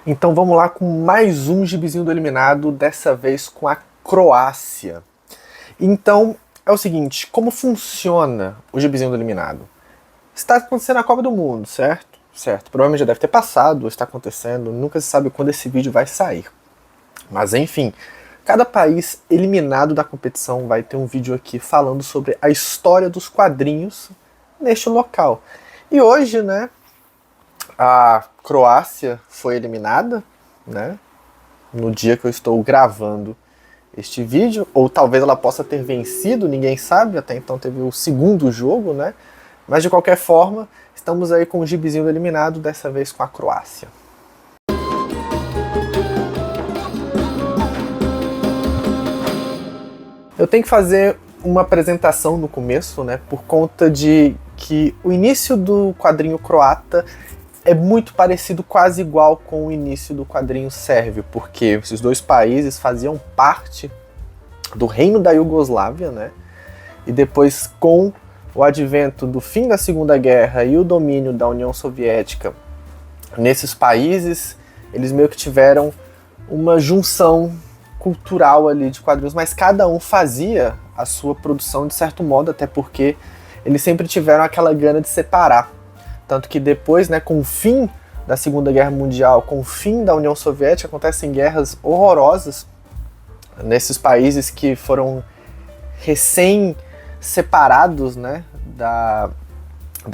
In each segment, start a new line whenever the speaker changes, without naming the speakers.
Então vamos lá com mais um gibizinho do Eliminado, dessa vez com a Croácia. Então é o seguinte, como funciona o gibizinho do Eliminado? Está acontecendo a Copa do Mundo, certo? Certo, provavelmente já deve ter passado, ou está acontecendo, nunca se sabe quando esse vídeo vai sair. Mas enfim, cada país eliminado da competição vai ter um vídeo aqui falando sobre a história dos quadrinhos neste local. E hoje, né, a Croácia foi eliminada, né, no dia que eu estou gravando este vídeo, ou talvez ela possa ter vencido, ninguém sabe, até então teve o segundo jogo, né, mas de qualquer forma, estamos aí com o gibizinho do Eliminado, dessa vez com a Croácia. Eu tenho que fazer uma apresentação no começo, né, por conta de que o início do quadrinho croata é muito parecido, quase igual com o início do quadrinho sérvio, porque esses dois países faziam parte do reino da Iugoslávia, né, e depois com o advento do fim da Segunda Guerra e o domínio da União Soviética nesses países, eles meio que tiveram uma junção cultural ali de quadrinhos, mas cada um fazia a sua produção de certo modo, até porque eles sempre tiveram aquela gana de separar. Tanto que depois, né, com o fim da Segunda Guerra Mundial, com o fim da União Soviética, acontecem guerras horrorosas nesses países que foram recém-separados, né, da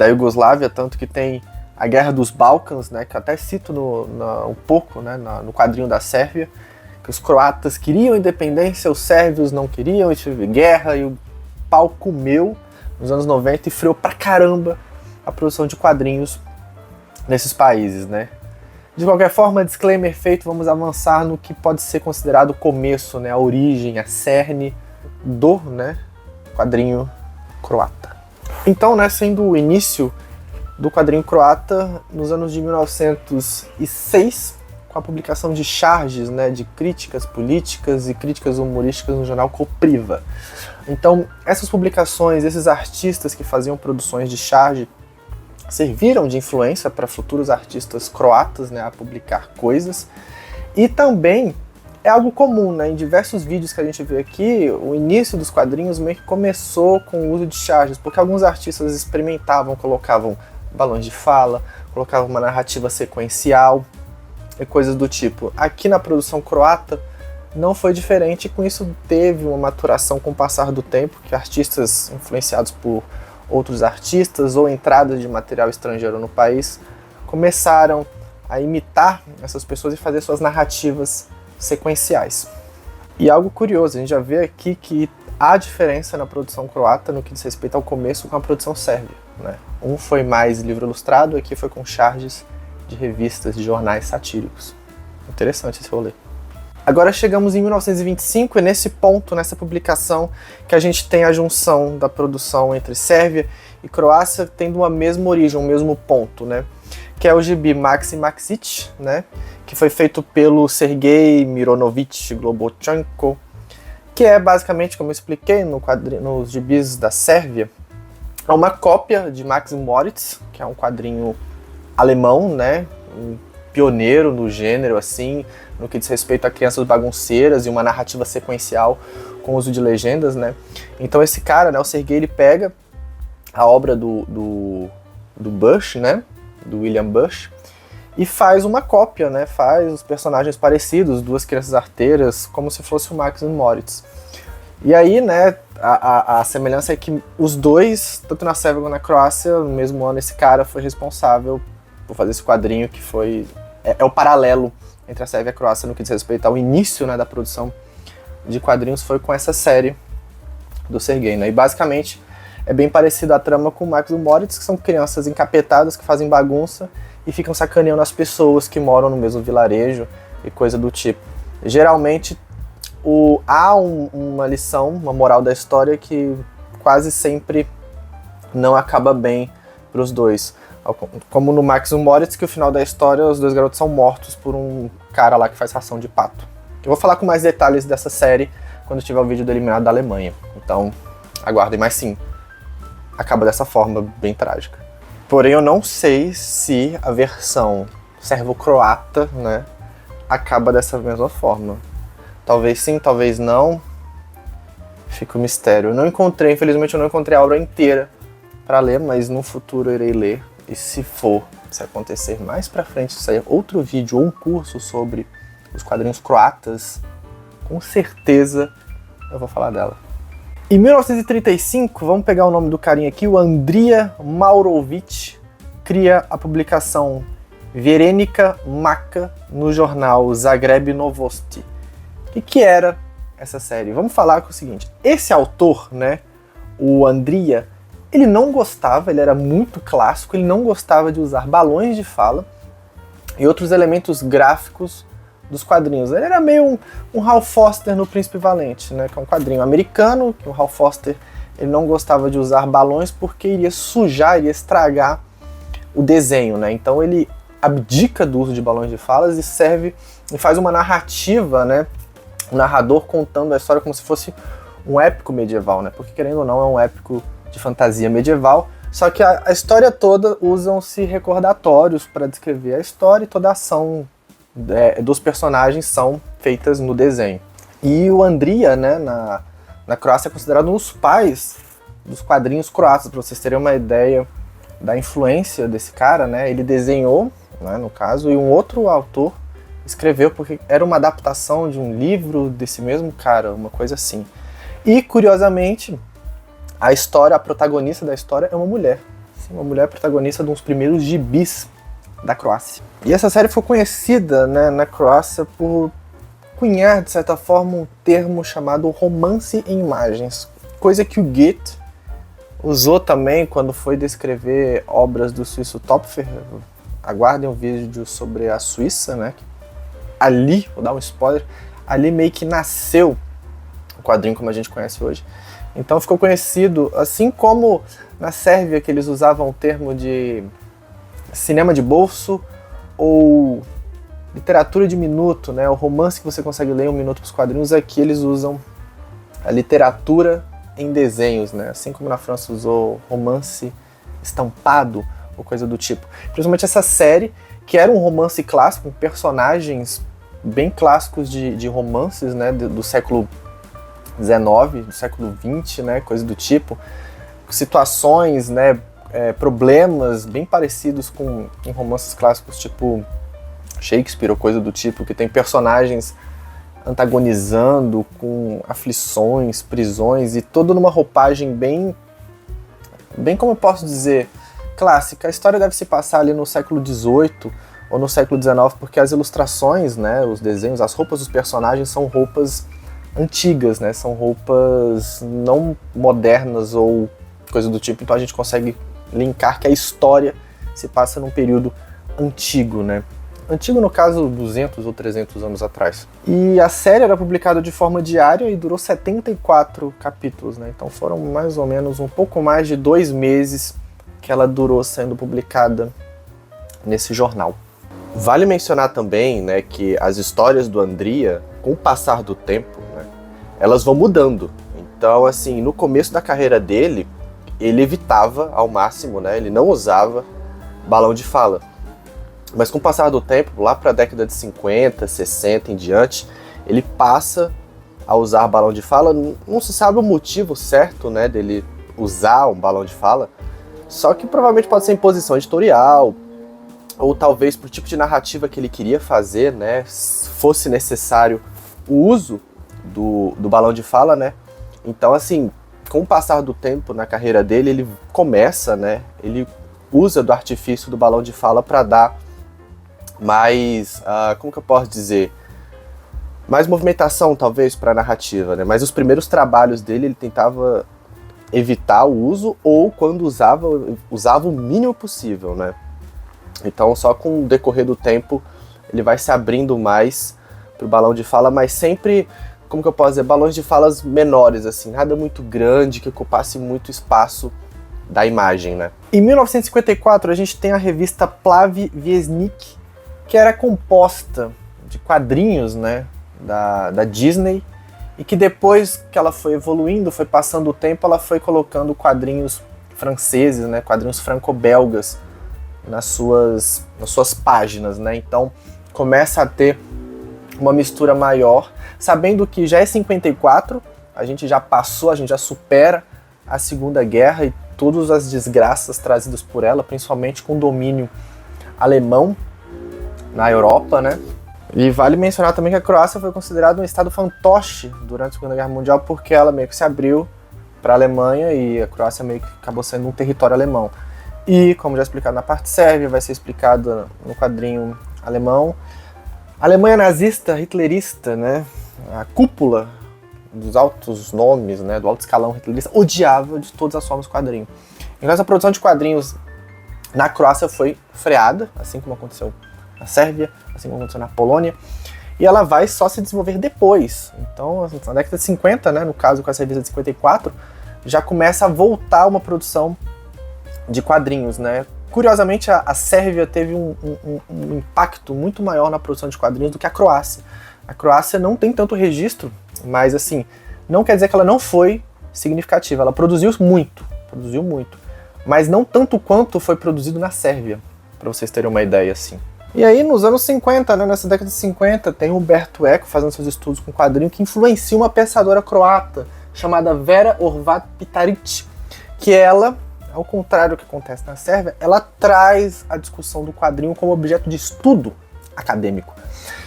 Iugoslávia, tanto que tem a Guerra dos Balcãs, né, que eu até cito um pouco, né, no quadrinho da Sérvia, que os croatas queriam independência, os sérvios não queriam, e teve guerra, e o pau comeu nos anos 90 e freou pra caramba a produção de quadrinhos nesses países, né. De qualquer forma, disclaimer feito, vamos avançar no que pode ser considerado o começo, né, a origem, a cerne do, né, quadrinho croata. Então, né, sendo o início do quadrinho croata nos anos de 1906, com a publicação de charges, né, de críticas políticas e críticas humorísticas no jornal Kopriva. Então, essas publicações, esses artistas que faziam produções de charge, serviram de influência para futuros artistas croatas, né, a publicar coisas. E também é algo comum, né, em diversos vídeos que a gente vê aqui, o início dos quadrinhos meio que começou com o uso de charges, porque alguns artistas experimentavam, colocavam balões de fala, colocavam uma narrativa sequencial e coisas do tipo. Aqui na produção croata não foi diferente, e com isso teve uma maturação com o passar do tempo, que artistas influenciados por outros artistas ou entrada de material estrangeiro no país começaram a imitar essas pessoas e fazer suas narrativas sequenciais. E algo curioso, a gente já vê aqui que há diferença na produção croata no que diz respeito ao começo com a produção sérvia, né? Um foi mais livro ilustrado, aqui foi com charges de revistas, de jornais satíricos. Interessante esse rolê. Agora chegamos em 1925, e nesse ponto, nessa publicação, que a gente tem a junção da produção entre Sérvia e Croácia tendo uma mesma origem, um mesmo ponto, né? Que é o gibi Maxi Maxić, né? Que foi feito pelo Sergei Mironovich Globochenko, que é basicamente, como eu expliquei nos gibis da Sérvia, é uma cópia de Max Moritz, que é um quadrinho alemão, né? Um pioneiro no gênero, assim, no que diz respeito a crianças bagunceiras e uma narrativa sequencial com uso de legendas, né? Então esse cara, né, o Sergei, ele pega a obra do Bush, né, do William Bush, e faz uma cópia, né, faz os personagens parecidos, duas crianças arteiras, como se fosse o Max Moritz. E aí, né, a semelhança é que os dois, tanto na Sérvia quanto na Croácia, no mesmo ano, esse cara foi responsável por fazer esse quadrinho que foi... É o paralelo entre a Sérvia e a Croácia no que diz respeito ao início, né, da produção de quadrinhos, foi com essa série do Sergei, né? E basicamente é bem parecido a trama com o Max Moritz, que são crianças encapetadas que fazem bagunça e ficam sacaneando as pessoas que moram no mesmo vilarejo e coisa do tipo. Geralmente há uma lição, uma moral da história que quase sempre não acaba bem para os dois. Como no Max Moritz, que o final da história, os dois garotos são mortos por um cara lá que faz ração de pato. Eu vou falar com mais detalhes dessa série quando tiver o vídeo do Eliminado da Alemanha. Então, aguardem, mas sim, acaba dessa forma bem trágica. Porém, eu não sei se a versão servo-croata, né, acaba dessa mesma forma. Talvez sim, talvez não. Fica o mistério. Eu não encontrei, infelizmente eu não encontrei a obra inteira para ler, mas no futuro eu irei ler. E se acontecer mais pra frente, sair outro vídeo ou um curso sobre os quadrinhos croatas, com certeza eu vou falar dela. Em 1935, vamos pegar o nome do carinha aqui, o Andrija Maurović cria a publicação Verenica Maka no jornal Zagreb Novosti. O que era essa série? Vamos falar com o seguinte, esse autor, né, o Andrija, ele não gostava, ele era muito clássico, ele não gostava de usar balões de fala e outros elementos gráficos dos quadrinhos. Ele era meio um Hal Foster no Príncipe Valente, né, que é um quadrinho americano, que o Hal Foster ele não gostava de usar balões porque iria sujar, iria estragar o desenho, né? Então ele abdica do uso de balões de falas e faz uma narrativa, né, um narrador contando a história como se fosse um épico medieval, né? Porque querendo ou não é um épico de fantasia medieval, só que a história toda usam-se recordatórios para descrever a história e toda a ação dos personagens são feitas no desenho. E o Andrija, né, na Croácia é considerado um dos pais dos quadrinhos croatas, para vocês terem uma ideia da influência desse cara, né? Ele desenhou, né, no caso, e um outro autor escreveu, porque era uma adaptação de um livro desse mesmo cara, uma coisa assim. E, curiosamente, a protagonista da história é uma mulher. Sim, uma mulher protagonista de um dos primeiros gibis da Croácia. E essa série foi conhecida, né, na Croácia por cunhar, de certa forma, um termo chamado romance em imagens. Coisa que o Goethe usou também quando foi descrever obras do suíço Topfer. Aguardem um vídeo sobre a Suíça, né? Ali, vou dar um spoiler, ali meio que nasceu o quadrinho como a gente conhece hoje. Então ficou conhecido, assim como na Sérvia que eles usavam o termo de cinema de bolso ou literatura de minuto, né? O romance que você consegue ler em um minuto para os quadrinhos, aqui eles usam a literatura em desenhos, né? Assim como na França usou romance estampado ou coisa do tipo. Principalmente essa série, que era um romance clássico, com personagens bem clássicos de romances, né? Do século XIX, do século XX, né, coisa do tipo, situações, né, problemas bem parecidos com em romances clássicos tipo Shakespeare ou coisa do tipo, que tem personagens antagonizando com aflições, prisões e tudo numa roupagem bem como eu posso dizer, clássica. A história deve se passar ali no século XVIII ou no século XIX, porque as ilustrações, né, os desenhos, as roupas dos personagens são roupas antigas, né? São roupas não modernas ou coisa do tipo, então a gente consegue linkar que a história se passa num período antigo, né? Antigo no caso 200 ou 300 anos atrás. E a série era publicada de forma diária e durou 74 capítulos, né? Então foram mais ou menos um pouco mais de 2 meses que ela durou sendo publicada nesse jornal. Vale mencionar também, né, que as histórias do Andrija, com o passar do tempo, né, elas vão mudando. Então, assim, no começo da carreira dele, ele evitava ao máximo, né, ele não usava balão de fala. Mas com o passar do tempo, lá para a década de 50, 60 em diante, ele passa a usar balão de fala. Não se sabe o motivo certo, né, dele usar um balão de fala, só que provavelmente pode ser imposição editorial, ou talvez pro tipo de narrativa que ele queria fazer, né, fosse necessário o uso do balão de fala, né. Então, assim, com o passar do tempo na carreira dele, ele começa, né, ele usa do artifício do balão de fala para dar mais, como que eu posso dizer, mais movimentação talvez para a narrativa, né. Mas os primeiros trabalhos dele, ele tentava evitar o uso, ou quando usava o mínimo possível, né. Então, só com o decorrer do tempo, ele vai se abrindo mais pro balão de fala, mas sempre, como que eu posso dizer, balões de falas menores, assim, nada muito grande, que ocupasse muito espaço da imagem, né. Em 1954, a gente tem a revista Plavi Viesnik, que era composta de quadrinhos, né, da Disney, e que depois que ela foi evoluindo, foi passando o tempo, ela foi colocando quadrinhos franceses, né, quadrinhos franco-belgas, nas suas páginas, né? Então começa a ter uma mistura maior, sabendo que já é 54, a gente já passou, a gente já supera a Segunda Guerra e todas as desgraças trazidas por ela, principalmente com o domínio alemão na Europa, né? E vale mencionar também que a Croácia foi considerada um estado fantoche durante a Segunda Guerra Mundial, porque ela meio que se abriu para a Alemanha e a Croácia meio que acabou sendo um território alemão. E, como já explicado na parte sérvia, vai ser explicado no quadrinho alemão, a Alemanha nazista, hitlerista, né, a cúpula dos altos nomes, né, do alto escalão hitlerista, odiava de todas as formas o quadrinho. Então essa produção de quadrinhos na Croácia foi freada, assim como aconteceu na Sérvia, assim como aconteceu na Polônia, e ela vai só se desenvolver depois. Então, na década de 50, né, no caso com essa revista de 54, já começa a voltar uma produção de quadrinhos, né? Curiosamente, a Sérvia teve um impacto muito maior na produção de quadrinhos do que a Croácia. A Croácia não tem tanto registro, mas assim, não quer dizer que ela não foi significativa. Ela produziu muito, mas não tanto quanto foi produzido na Sérvia, para vocês terem uma ideia assim. E aí, nos anos 50, né, nessa década de 50, tem Umberto Eco fazendo seus estudos com quadrinho que influencia uma pensadora croata chamada Vera Horvat-Pitarić, que ela, ao contrário do que acontece na Sérvia, ela traz a discussão do quadrinho como objeto de estudo acadêmico.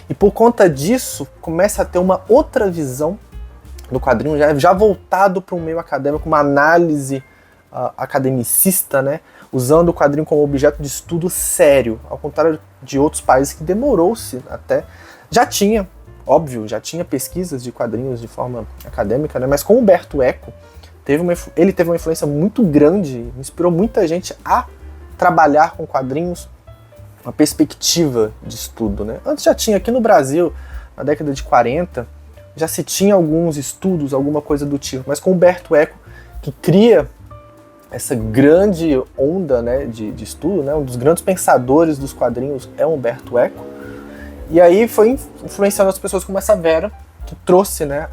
E por conta disso, começa a ter uma outra visão do quadrinho, já voltado para um meio acadêmico, uma análise academicista, né, usando o quadrinho como objeto de estudo sério, ao contrário de outros países que demorou-se até. Já tinha pesquisas de quadrinhos de forma acadêmica, né, mas com Umberto Eco, ele teve uma influência muito grande, inspirou muita gente a trabalhar com quadrinhos, uma perspectiva de estudo, né. Antes já tinha aqui no Brasil, na década de 40, já se tinha alguns estudos, alguma coisa do tipo, mas com Umberto Eco, que cria essa grande onda, né, de estudo, né, um dos grandes pensadores dos quadrinhos é Umberto Eco, e aí foi influenciando as pessoas como essa Vera, que trouxe, né,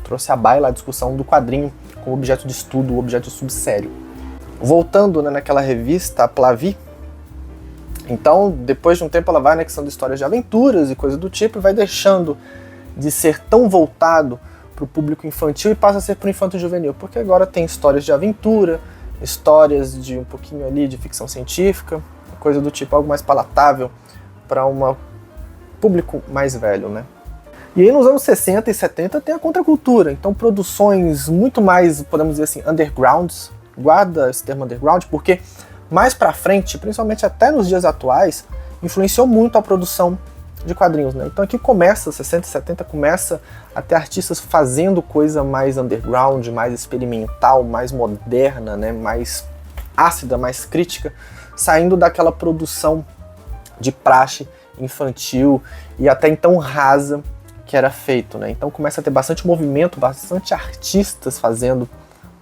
trouxe à baila a discussão do quadrinho como objeto de estudo, objeto de estudo sério. Voltando, né, naquela revista, a Plavi, então, depois de um tempo ela vai anexando histórias de aventuras e coisa do tipo, e vai deixando de ser tão voltado para o público infantil e passa a ser para o infanto juvenil, porque agora tem histórias de aventura, histórias de um pouquinho ali de ficção científica, coisa do tipo, algo mais palatável para um público mais velho, né? E aí nos anos 60 e 70 tem a contracultura, então produções muito mais, podemos dizer assim, undergrounds, guarda esse termo underground, porque mais pra frente, principalmente até nos dias atuais, influenciou muito a produção de quadrinhos, né? Então aqui começa, 60 e 70, começa a ter artistas fazendo coisa mais underground, mais experimental, mais moderna, né? Mais ácida, mais crítica, saindo daquela produção de praxe infantil e até então rasa que era feito, né? Então começa a ter bastante movimento, bastante artistas fazendo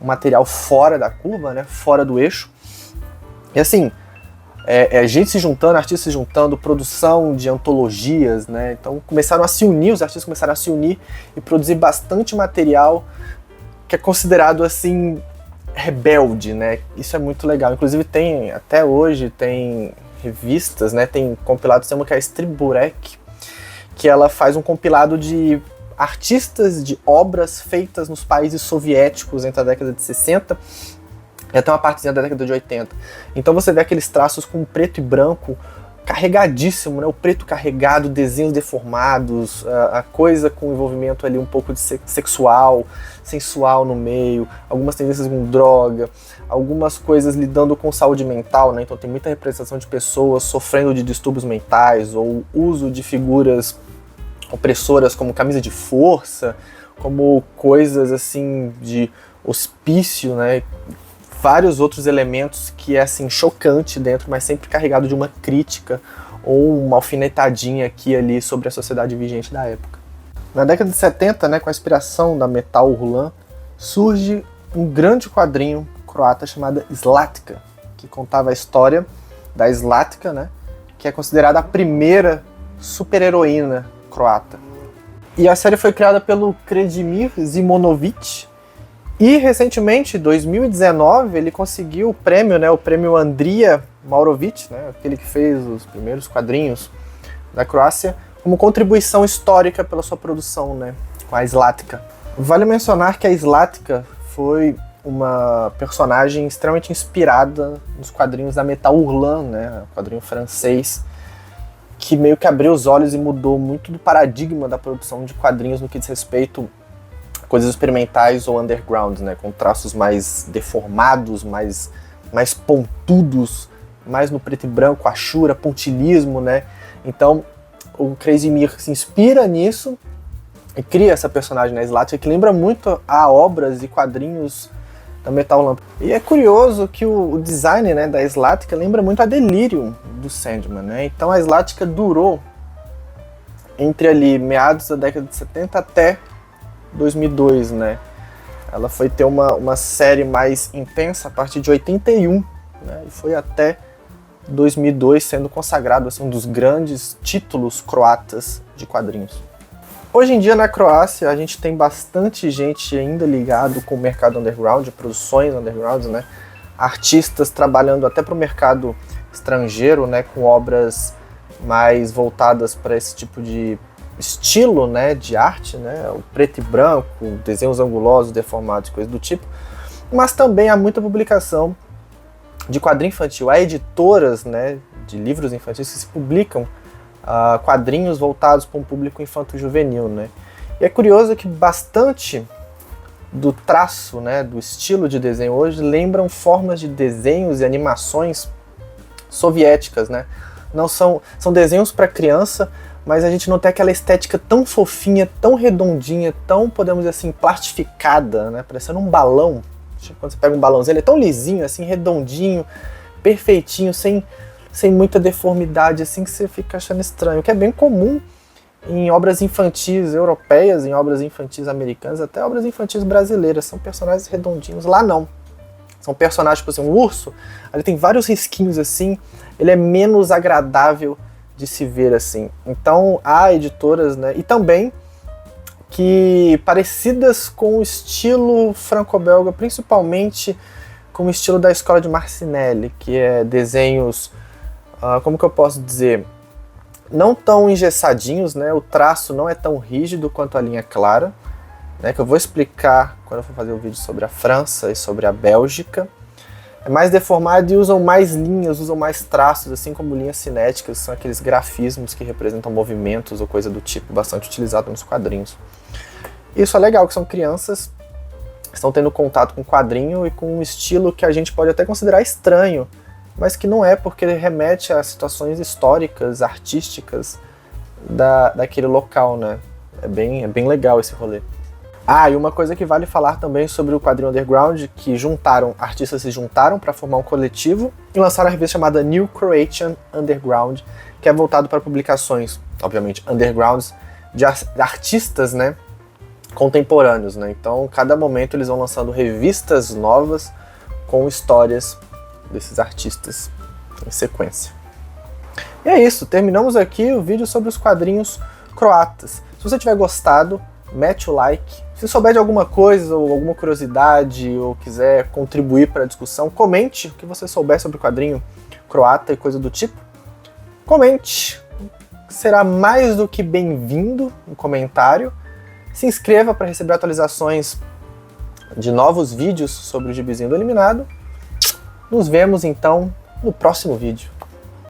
um material fora da curva, né? Fora do eixo. E assim, gente se juntando, artistas se juntando, produção de antologias, né? Então começaram a se unir, os artistas começaram a se unir e produzir bastante material que é considerado assim rebelde, né? Isso é muito legal. Inclusive tem, até hoje, tem revistas, né? Tem compilados, tem uma que é a Striburek, que ela faz um compilado de artistas de obras feitas nos países soviéticos entre a década de 60 e até uma partezinha da década de 80. Então você vê aqueles traços com preto e branco carregadíssimo, né? O preto carregado, desenhos deformados, a coisa com envolvimento ali um pouco de sexual, sensual no meio, algumas tendências com droga, algumas coisas lidando com saúde mental, né? Então tem muita representação de pessoas sofrendo de distúrbios mentais ou uso de figuras opressoras como camisa de força, como coisas assim de hospício, né? Vários outros elementos que é assim chocante dentro, mas sempre carregado de uma crítica ou uma alfinetadinha aqui e ali sobre a sociedade vigente da época. Na década de 70, né, com a inspiração da Metal Hurlan, surge um grande quadrinho croata chamado Slatka, que contava a história da Slatka, né, que é considerada a primeira super-heroína croata. E a série foi criada pelo Kredimir Zimonovic, e recentemente, em 2019, ele conseguiu o prêmio, né, o prêmio Andrija Maurovic, né, aquele que fez os primeiros quadrinhos da Croácia, como contribuição histórica pela sua produção, né, com a Zlatka. Vale mencionar que a Zlatka foi uma personagem extremamente inspirada nos quadrinhos da Metal Hurlant, né, quadrinho francês, que meio que abriu os olhos e mudou muito do paradigma da produção de quadrinhos no que diz respeito a coisas experimentais ou underground, né, com traços mais deformados, mais pontudos, mais no preto e branco, achura, pontilhismo, né. Então o Crazy Mir se inspira nisso e cria essa personagem na Zlatka que lembra muito a obras e quadrinhos da Metal Hurlant. E é curioso que o design, né, da Zlatka lembra muito a Delirium do Sandman, né? Então a Zlatka durou entre ali meados da década de 70 até 2002, né? Ela foi ter uma série mais intensa a partir de 81, né? E foi até 2002 sendo consagrado assim, um dos grandes títulos croatas de quadrinhos. Hoje em dia na Croácia a gente tem bastante gente ainda ligado com o mercado underground, produções underground, né? Artistas trabalhando até para o mercado estrangeiro, né? Com obras mais voltadas para esse tipo de estilo, né? De arte, né? O preto e branco, desenhos angulosos, deformados, coisas do tipo. Mas também há muita publicação de quadrinho infantil. Há editoras, né? De livros infantis que se publicam quadrinhos voltados para um público infanto-juvenil, né? E é curioso que bastante do traço, né, do estilo de desenho hoje lembram formas de desenhos e animações soviéticas, né? Não são desenhos para criança, mas a gente não tem aquela estética tão fofinha, tão redondinha, tão, podemos dizer assim, plastificada, né? Parecendo um balão. Quando você pega um balãozinho, ele é tão lisinho, assim, redondinho, perfeitinho, sem muita deformidade, assim, que você fica achando estranho, que é bem comum em obras infantis europeias, em obras infantis americanas, até obras infantis brasileiras, são personagens redondinhos. Lá não, são personagens, tipo assim, um urso, ele tem vários risquinhos assim, ele é menos agradável de se ver assim. Então há editoras, né, e também que parecidas com o estilo franco-belga, principalmente com o estilo da escola de Marcinelli, que é desenhos, como que eu posso dizer, não tão engessadinhos, né? O traço não é tão rígido quanto a linha clara, né? Que eu vou explicar quando eu for fazer o vídeo sobre a França e sobre a Bélgica. É mais deformado e usam mais linhas, usam mais traços, assim como linhas cinéticas, são aqueles grafismos que representam movimentos ou coisa do tipo, bastante utilizado nos quadrinhos. Isso é legal, que são crianças que estão tendo contato com quadrinho e com um estilo que a gente pode até considerar estranho, mas que não é, porque ele remete a situações históricas, artísticas daquele local, né? É bem legal esse rolê. E uma coisa que vale falar também sobre o quadrinho underground, que artistas se juntaram para formar um coletivo e lançaram a revista chamada New Croatian Underground, que é voltado para publicações, obviamente, undergrounds, de artistas, né, contemporâneos, né? Então, cada momento eles vão lançando revistas novas com histórias desses artistas em sequência. E é isso, terminamos aqui o vídeo sobre os quadrinhos croatas. Se você tiver gostado, mete o like. Se souber de alguma coisa ou alguma curiosidade ou quiser contribuir para a discussão, comente o que você souber sobre o quadrinho croata e coisa do tipo. Comente, será mais do que bem-vindo um comentário. Se inscreva para receber atualizações de novos vídeos sobre o Gibizinho do Eliminado. Nos vemos então no próximo vídeo.